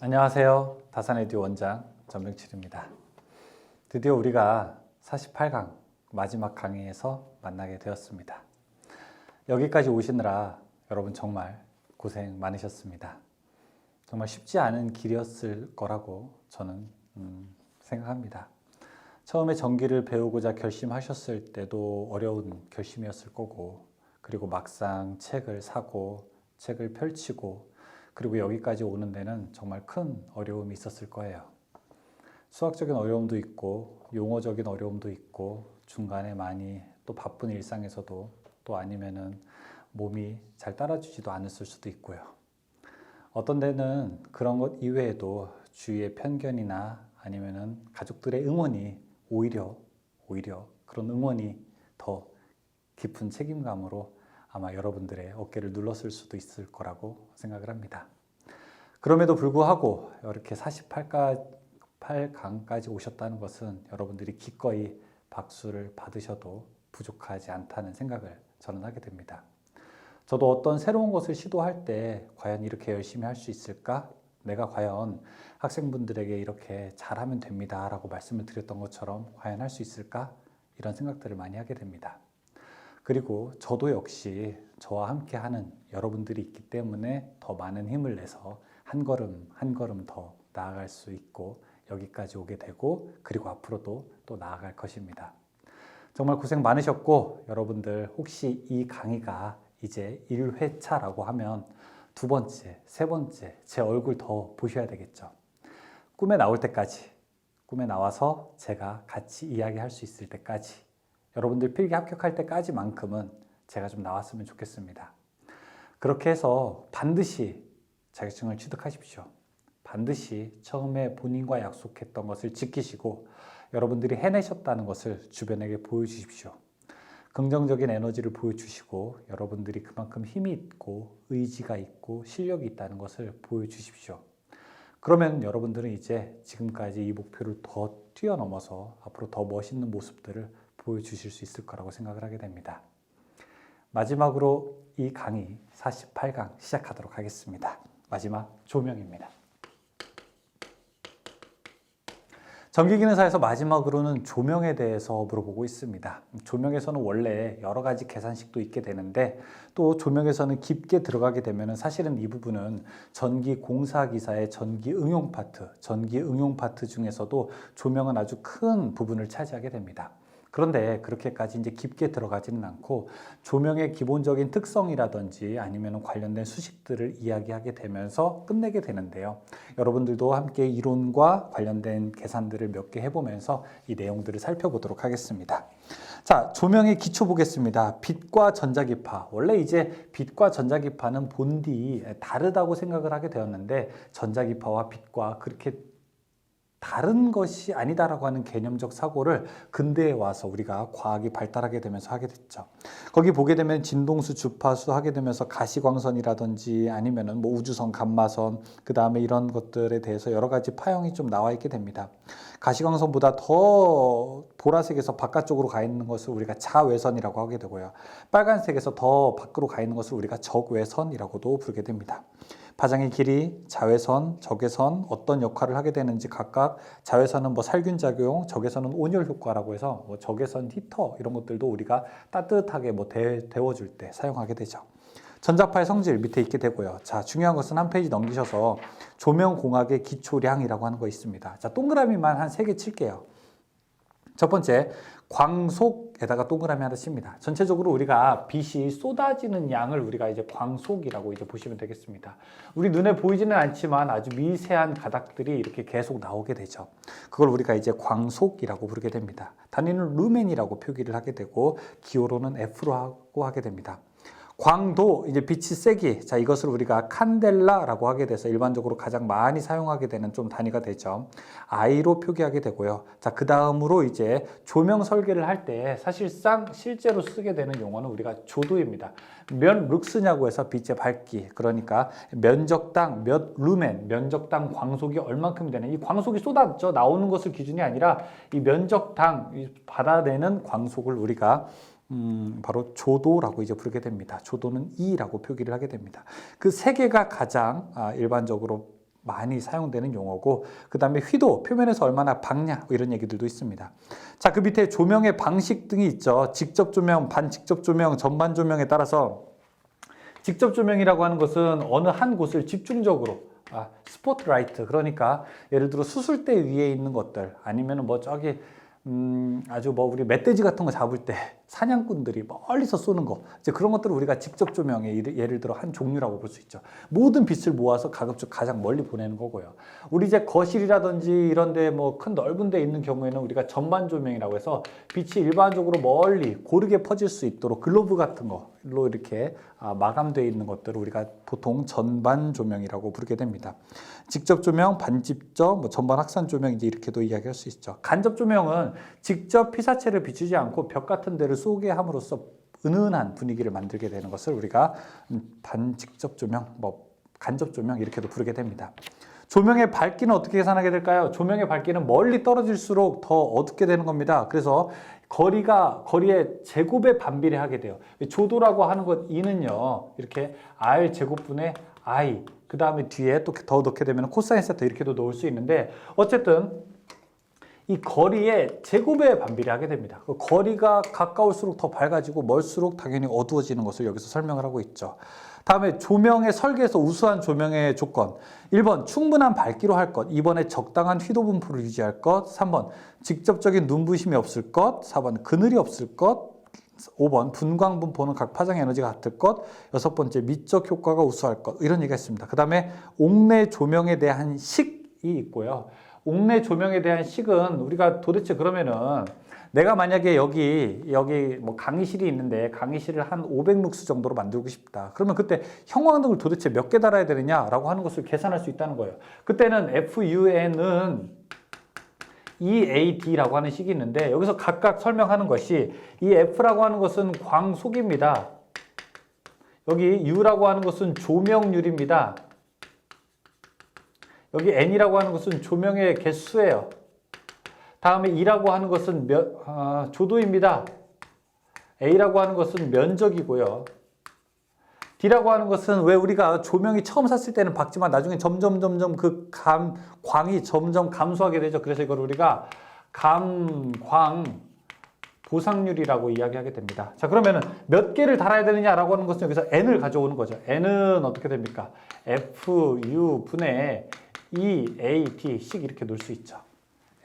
안녕하세요. 다산에듀 원장 전병칠입니다. 드디어 우리가 48강 마지막 강의에서 만나게 되었습니다. 여기까지 오시느라 여러분 정말 고생 많으셨습니다. 정말 쉽지 않은 길이었을 거라고 저는 생각합니다. 처음에 전기를 배우고자 결심하셨을 때도 어려운 결심이었을 거고, 그리고 막상 책을 사고 책을 펼치고 그리고 여기까지 오는 데는 정말 큰 어려움이 있었을 거예요. 수학적인 어려움도 있고 용어적인 어려움도 있고 중간에 많이 또 바쁜 일상에서도 또 아니면은 몸이 잘 따라주지도 않았을 수도 있고요. 어떤 데는 그런 것 이외에도 주위의 편견이나 아니면은 가족들의 응원이 오히려 그런 응원이 더 깊은 책임감으로 아마 여러분들의 어깨를 눌렀을 수도 있을 거라고 생각을 합니다. 그럼에도 불구하고 이렇게 48강까지 오셨다는 것은 여러분들이 기꺼이 박수를 받으셔도 부족하지 않다는 생각을 저는 하게 됩니다. 저도 어떤 새로운 것을 시도할 때 과연 이렇게 열심히 할 수 있을까? 내가 과연 학생분들에게 이렇게 잘하면 됩니다 라고 말씀을 드렸던 것처럼 과연 할 수 있을까? 이런 생각들을 많이 하게 됩니다. 그리고 저도 역시 저와 함께 하는 여러분들이 있기 때문에 더 많은 힘을 내서 한 걸음 한 걸음 더 나아갈 수 있고 여기까지 오게 되고 그리고 앞으로도 또 나아갈 것입니다. 정말 고생 많으셨고 여러분들 혹시 이 강의가 이제 1회차라고 하면 두 번째, 세 번째 제 얼굴 더 보셔야 되겠죠. 꿈에 나올 때까지, 꿈에 나와서 제가 같이 이야기할 수 있을 때까지, 여러분들 필기 합격할 때까지만큼은 제가 좀 나왔으면 좋겠습니다. 그렇게 해서 반드시 자격증을 취득하십시오. 반드시 처음에 본인과 약속했던 것을 지키시고 여러분들이 해내셨다는 것을 주변에게 보여주십시오. 긍정적인 에너지를 보여주시고 여러분들이 그만큼 힘이 있고 의지가 있고 실력이 있다는 것을 보여주십시오. 그러면 여러분들은 이제 지금까지 이 목표를 더 뛰어넘어서 앞으로 더 멋있는 모습들을 보여주실 수 있을 거라고 생각을 하게 됩니다. 마지막으로 이 강의 48강 시작하도록 하겠습니다. 마지막 조명입니다. 전기기능사에서 마지막으로는 조명에 대해서 물어보고 있습니다. 조명에서는 원래 여러 가지 계산식도 있게 되는데 또 조명에서는 깊게 들어가게 되면 사실은 이 부분은 전기공사기사의 전기응용 파트 중에서도 조명은 아주 큰 부분을 차지하게 됩니다. 그런데 그렇게까지 이제 깊게 들어가지는 않고 조명의 기본적인 특성이라든지 아니면 관련된 수식들을 이야기하게 되면서 끝내게 되는데요. 여러분들도 함께 이론과 관련된 계산들을 몇 개 해보면서 이 내용들을 살펴보도록 하겠습니다. 자, 조명의 기초 보겠습니다. 빛과 전자기파. 원래 이제 빛과 전자기파는 본디 다르다고 생각을 하게 되었는데 전자기파와 빛과 그렇게 다른 것이 아니다라고 하는 개념적 사고를 근대에 와서 우리가 과학이 발달하게 되면서 하게 됐죠. 거기 보게 되면 진동수, 주파수 하게 되면서 가시광선이라든지 아니면은 뭐 우주선, 감마선, 그 다음에 이런 것들에 대해서 여러 가지 파형이 좀 나와 있게 됩니다. 가시광선보다 더 보라색에서 바깥쪽으로 가 있는 것을 우리가 자외선이라고 하게 되고요. 빨간색에서 더 밖으로 가 있는 것을 우리가 적외선이라고도 부르게 됩니다. 파장의 길이, 자외선, 적외선 어떤 역할을 하게 되는지 각각 자외선은 뭐 살균작용, 적외선은 온열 효과라고 해서 뭐 적외선 히터 이런 것들도 우리가 따뜻하게 뭐 데워줄 때 사용하게 되죠. 전자파의 성질 밑에 있게 되고요. 자, 중요한 것은 한 페이지 넘기셔서 조명공학의 기초량이라고 하는 거 있습니다. 자, 동그라미만 한 3개 칠게요. 첫 번째, 광속에다가 동그라미 하나 칩니다. 전체적으로 우리가 빛이 쏟아지는 양을 우리가 이제 광속이라고 이제 보시면 되겠습니다. 우리 눈에 보이지는 않지만 아주 미세한 가닥들이 이렇게 계속 나오게 되죠. 그걸 우리가 이제 광속이라고 부르게 됩니다. 단위는 루멘이라고 표기를 하게 되고 기호로는 F로 하고 하게 됩니다. 광도, 이제 빛이 세기. 자, 이것을 우리가 칸델라라고 하게 돼서 일반적으로 가장 많이 사용하게 되는 좀 단위가 되죠. I로 표기하게 되고요. 자, 그 다음으로 이제 조명 설계를 할 때 사실상 실제로 쓰게 되는 용어는 우리가 조도입니다. 몇 룩스냐고 해서 빛의 밝기. 그러니까 면적당 몇 루멘, 면적당 광속이 얼만큼 되는, 이 광속이 쏟아져 나오는 것을 기준이 아니라 이 면적당 받아내는 광속을 우리가 바로 조도라고 이제 부르게 됩니다. 조도는 E라고 표기를 하게 됩니다. 그 세 개가 가장 일반적으로 많이 사용되는 용어고, 그 다음에 휘도, 표면에서 얼마나 밝냐, 뭐 이런 얘기들도 있습니다. 자, 그 밑에 조명의 방식 등이 있죠. 직접 조명, 반직접 조명, 전반 조명에 따라서 직접 조명이라고 하는 것은 어느 한 곳을 집중적으로 스포트라이트, 그러니까 예를 들어 수술대 위에 있는 것들, 아니면 뭐 저기 아주 뭐 우리 멧돼지 같은 거 잡을 때 사냥꾼들이 멀리서 쏘는 거, 이제 그런 것들을 우리가 직접 조명의 예를 들어 한 종류라고 볼 수 있죠. 모든 빛을 모아서 가급적 가장 멀리 보내는 거고요. 우리 이제 거실이라든지 이런 데 뭐 큰 넓은 데 있는 경우에는 우리가 전반 조명이라고 해서 빛이 일반적으로 멀리 고르게 퍼질 수 있도록 글로브 같은 거로 이렇게 마감되어 있는 것들을 우리가 보통 전반 조명이라고 부르게 됩니다. 직접 조명, 반직접, 뭐 전반 확산 조명, 이제 이렇게도 이야기할 수 있죠. 간접 조명은 직접 피사체를 비추지 않고 벽 같은 데를 쏘게 함으로써 은은한 분위기를 만들게 되는 것을 우리가 반직접 조명, 뭐 간접 조명 이렇게도 부르게 됩니다. 조명의 밝기는 어떻게 계산하게 될까요? 조명의 밝기는 멀리 떨어질수록 더 어둡게 되는 겁니다. 그래서 거리의 제곱에 반비례하게 돼요. 조도라고 하는 것 E는요, 이렇게 R 제곱분의 I, 그 다음에 뒤에 또 더 넣게 되면 코사인 세타 이렇게도 넣을 수 있는데, 어쨌든 이 거리의 제곱에 반비례하게 됩니다. 그 거리가 가까울수록 더 밝아지고 멀수록 당연히 어두워지는 것을 여기서 설명을 하고 있죠. 다음에 조명의 설계에서 우수한 조명의 조건. 1번 충분한 밝기로 할 것, 2번에 적당한 휘도 분포를 유지할 것, 3번 직접적인 눈부심이 없을 것, 4번 그늘이 없을 것, 5번 분광 분포는 각 파장 에너지가 같을 것, 6번째 미적 효과가 우수할 것, 이런 얘기가 있습니다. 그 다음에 옥내 조명에 대한 식이 있고요. 옥내 조명에 대한 식은 우리가 도대체 그러면은 내가 만약에 여기 뭐 강의실이 있는데 강의실을 한 500룩스 정도로 만들고 싶다. 그러면 그때 형광등을 도대체 몇 개 달아야 되느냐라고 하는 것을 계산할 수 있다는 거예요. 그때는 FUN은 EAD라고 하는 식이 있는데, 여기서 각각 설명하는 것이, 이 F라고 하는 것은 광속입니다. 여기 U라고 하는 것은 조명률입니다. 여기 N이라고 하는 것은 조명의 개수예요. 다음에 E라고 하는 것은 조도입니다. A라고 하는 것은 면적이고요. D라고 하는 것은, 왜 우리가 조명이 처음 샀을 때는 밝지만 나중에 점점 그 광이 점점 감소하게 되죠. 그래서 이걸 우리가 감광 보상률이라고 이야기하게 됩니다. 자, 그러면은 몇 개를 달아야 되느냐라고 하는 것은 여기서 N을 가져오는 거죠. N은 어떻게 됩니까? FU 분의 EAD씩 이렇게 놓을 수 있죠.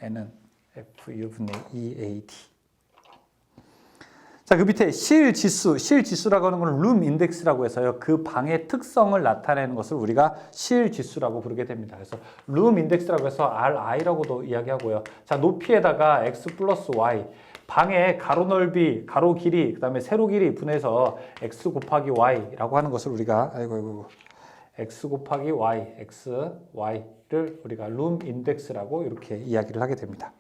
N은 FU 분의 EAD. 자, 그 밑에 실지수라고 하는 건 룸 인덱스라고 해서요, 그 방의 특성을 나타내는 것을 우리가 실지수라고 부르게 됩니다. 그래서 룸 인덱스라고 해서 RI라고도 이야기하고요. 자, 높이에다가 X 플러스 Y, 방의 가로 넓이, 가로 길이, 그 다음에 세로 길이 분해서 X 곱하기 Y라고 하는 것을 우리가, X 곱하기 Y, X, Y를 우리가 룸 인덱스라고 이렇게 이야기를 하게 됩니다.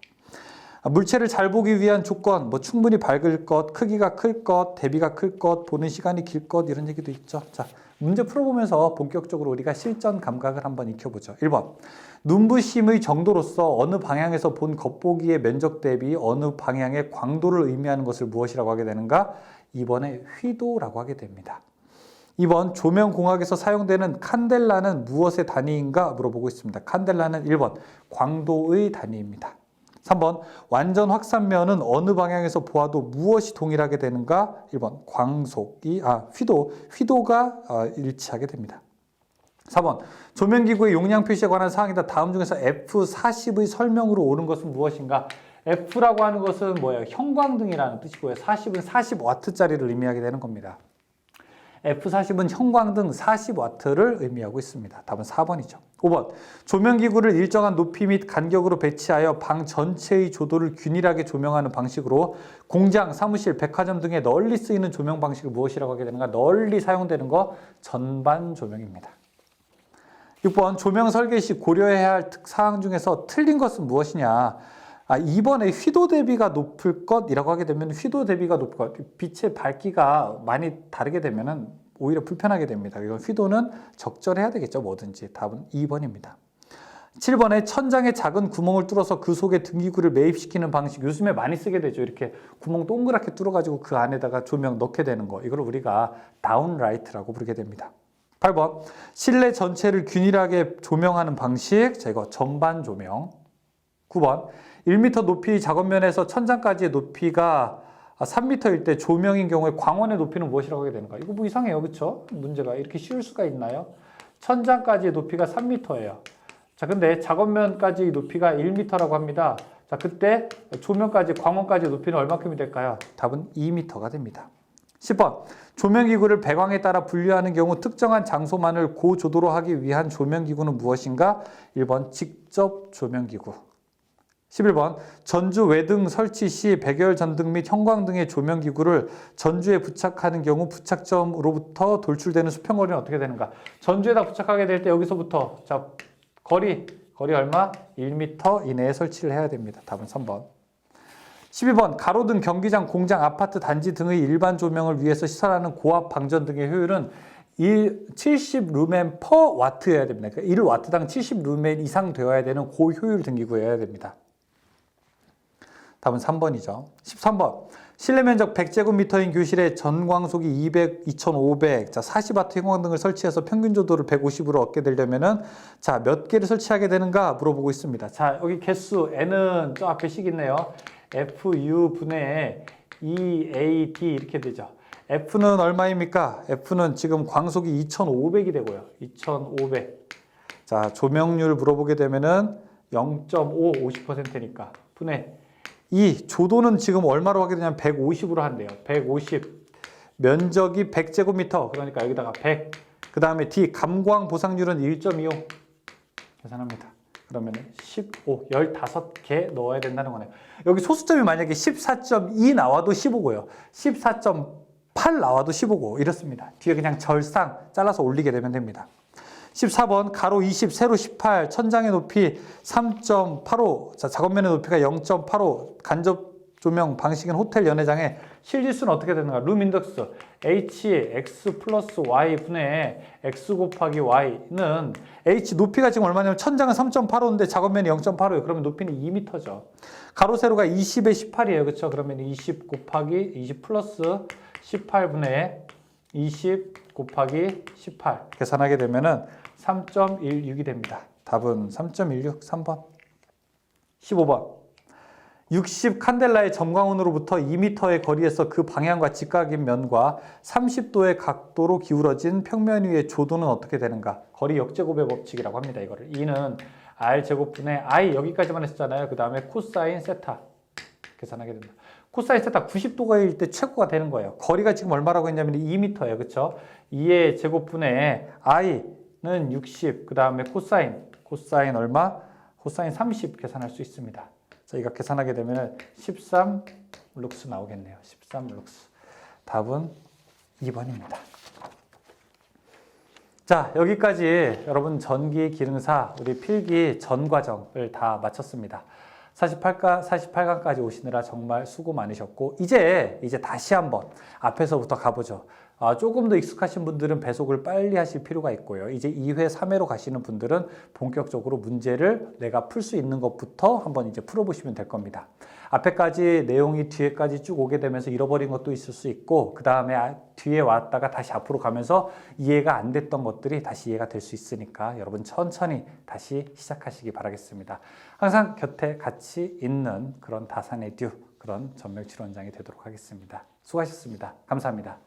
물체를 잘 보기 위한 조건, 뭐 충분히 밝을 것, 크기가 클 것, 대비가 클 것, 보는 시간이 길 것, 이런 얘기도 있죠. 자, 문제 풀어보면서 본격적으로 우리가 실전 감각을 한번 익혀보죠. 1번, 눈부심의 정도로서 어느 방향에서 본 겉보기의 면적 대비 어느 방향의 광도를 의미하는 것을 무엇이라고 하게 되는가? 2번에 휘도라고 하게 됩니다. 2번, 조명공학에서 사용되는 칸델라는 무엇의 단위인가 물어보고 있습니다. 칸델라는 1번, 광도의 단위입니다. 3번, 완전 확산면은 어느 방향에서 보아도 무엇이 동일하게 되는가? 1번, 휘도가 일치하게 됩니다. 4번, 조명기구의 용량 표시에 관한 사항이다. 다음 중에서 F40의 설명으로 옳은 것은 무엇인가? F라고 하는 것은 뭐예요? 형광등이라는 뜻이고요. 40은 40W짜리를 의미하게 되는 겁니다. F40은 형광등 40W를 의미하고 있습니다. 답은 4번이죠. 5번, 조명기구를 일정한 높이 및 간격으로 배치하여 방 전체의 조도를 균일하게 조명하는 방식으로 공장, 사무실, 백화점 등에 널리 쓰이는 조명 방식을 무엇이라고 하게 되는가? 널리 사용되는 거 전반 조명입니다. 6번, 조명 설계 시 고려해야 할 사항 중에서 틀린 것은 무엇이냐? 2번에 휘도 대비가 높을 것이라고 하게 되면, 휘도 대비가 높을 것, 빛의 밝기가 많이 다르게 되면은 오히려 불편하게 됩니다. 이건 휘도는 적절해야 되겠죠, 뭐든지. 답은 2번입니다. 7번에 천장에 작은 구멍을 뚫어서 그 속에 등기구를 매입시키는 방식, 요즘에 많이 쓰게 되죠. 이렇게 구멍 동그랗게 뚫어가지고 그 안에다가 조명 넣게 되는 거, 이걸 우리가 다운라이트라고 부르게 됩니다. 8번 실내 전체를 균일하게 조명하는 방식. 자, 이거 전반 조명. 9번 1m 높이 작업면에서 천장까지의 높이가 3m일 때 조명인 경우에 광원의 높이는 무엇이라고 하게 되는가? 이거 뭐 이상해요. 그렇죠? 문제가 이렇게 쉬울 수가 있나요? 천장까지의 높이가 3m예요. 자, 근데 작업면까지 높이가 1m라고 합니다. 자, 그때 조명까지, 광원까지 높이는 얼마큼이 될까요? 답은 2m가 됩니다. 10번 조명기구를 배광에 따라 분류하는 경우 특정한 장소만을 고조도로 하기 위한 조명기구는 무엇인가? 1번 직접 조명기구. 11번 전주 외등 설치 시 백열 전등 및 형광 등의 조명기구를 전주에 부착하는 경우 부착점으로부터 돌출되는 수평거리는 어떻게 되는가? 전주에다 부착하게 될 때 여기서부터 자 거리 얼마? 1m 이내에 설치를 해야 됩니다. 답은 3번. 12번 가로등, 경기장, 공장, 아파트, 단지 등의 일반 조명을 위해서 시설하는 고압 방전 등의 효율은 70 루멘 퍼 와트여야 됩니다. 그러니까 1와트당 70 루멘 이상 되어야 되는 고효율 등기구여야 됩니다. 답은 3번이죠. 13번 실내 면적 100제곱미터인 교실에 전광속이 200, 2500, 자 40W 형광등을 설치해서 평균 조도를 150으로 얻게 되려면은 자 몇 개를 설치하게 되는가 물어보고 있습니다. 자 여기 개수 n은 저 앞에 식 있네요. FU 분의 EAD 이렇게 되죠. F는 얼마입니까? F는 지금 광속이 2500이 되고요. 2500. 자 조명률 물어보게 되면은 0.5, 50%니까 분의 이 조도는 지금 얼마로 하게 되냐면 150으로 한대요. 150. 면적이 100제곱미터. 그러니까 여기다가 100. 그 다음에 D 감광 보상률은 1.25. 계산합니다. 그러면 15, 15개 넣어야 된다는 거네요. 여기 소수점이 만약에 14.2 나와도 15고요. 14.8 나와도 15고 이렇습니다. 뒤에 그냥 절상 잘라서 올리게 되면 됩니다. 14번 가로 20, 세로 18, 천장의 높이 3.85, 자, 작업면의 높이가 0.85, 간접 조명 방식인 호텔 연회장의 실지수는 어떻게 되는가? 룸 인덱스 H, X 플러스 Y 분의 X 곱하기 Y는 H 높이가 지금 얼마냐면 천장은 3.85인데 작업면이 0.85예요. 그러면 높이는 2m죠. 가로 세로가 20에 18이에요. 그렇죠? 그러면 20 곱하기 20 플러스 18분의 20 곱하기 18 계산하게 되면은 3.16이 됩니다. 답은 3.16, 3번. 15번. 60 칸델라의 점광원으로부터 2m의 거리에서 그 방향과 직각인 면과 30도의 각도로 기울어진 평면 위의 조도는 어떻게 되는가? 거리 역제곱의 법칙이라고 합니다. 이거를. E는 R 제곱분의 I 여기까지만 했었잖아요. 그 다음에 코사인 세타 계산하게 됩니다. 코사인 세타 90도일 때 최고가 되는 거예요. 거리가 지금 얼마라고 했냐면 2m예요. 그렇죠? 2의 제곱분의 I는 60, 그 다음에 코사인 얼마? 코사인 30 계산할 수 있습니다. 자, 이거 계산하게 되면 13 룩스 나오겠네요. 13 룩스. 답은 2번입니다. 자, 여기까지 여러분 전기 기능사 우리 필기 전 과정을 다 마쳤습니다. 48강까지 오시느라 정말 수고 많으셨고 이제 다시 한번 앞에서부터 가보죠. 조금 더 익숙하신 분들은 배속을 빨리 하실 필요가 있고요. 이제 2회, 3회로 가시는 분들은 본격적으로 문제를 내가 풀 수 있는 것부터 한번 이제 풀어보시면 될 겁니다. 앞에까지 내용이 뒤에까지 쭉 오게 되면서 잃어버린 것도 있을 수 있고 그 다음에 뒤에 왔다가 다시 앞으로 가면서 이해가 안 됐던 것들이 다시 이해가 될 수 있으니까 여러분 천천히 다시 시작하시기 바라겠습니다. 항상 곁에 같이 있는 그런 다산에듀 그런 전멸치료원장이 되도록 하겠습니다. 수고하셨습니다. 감사합니다.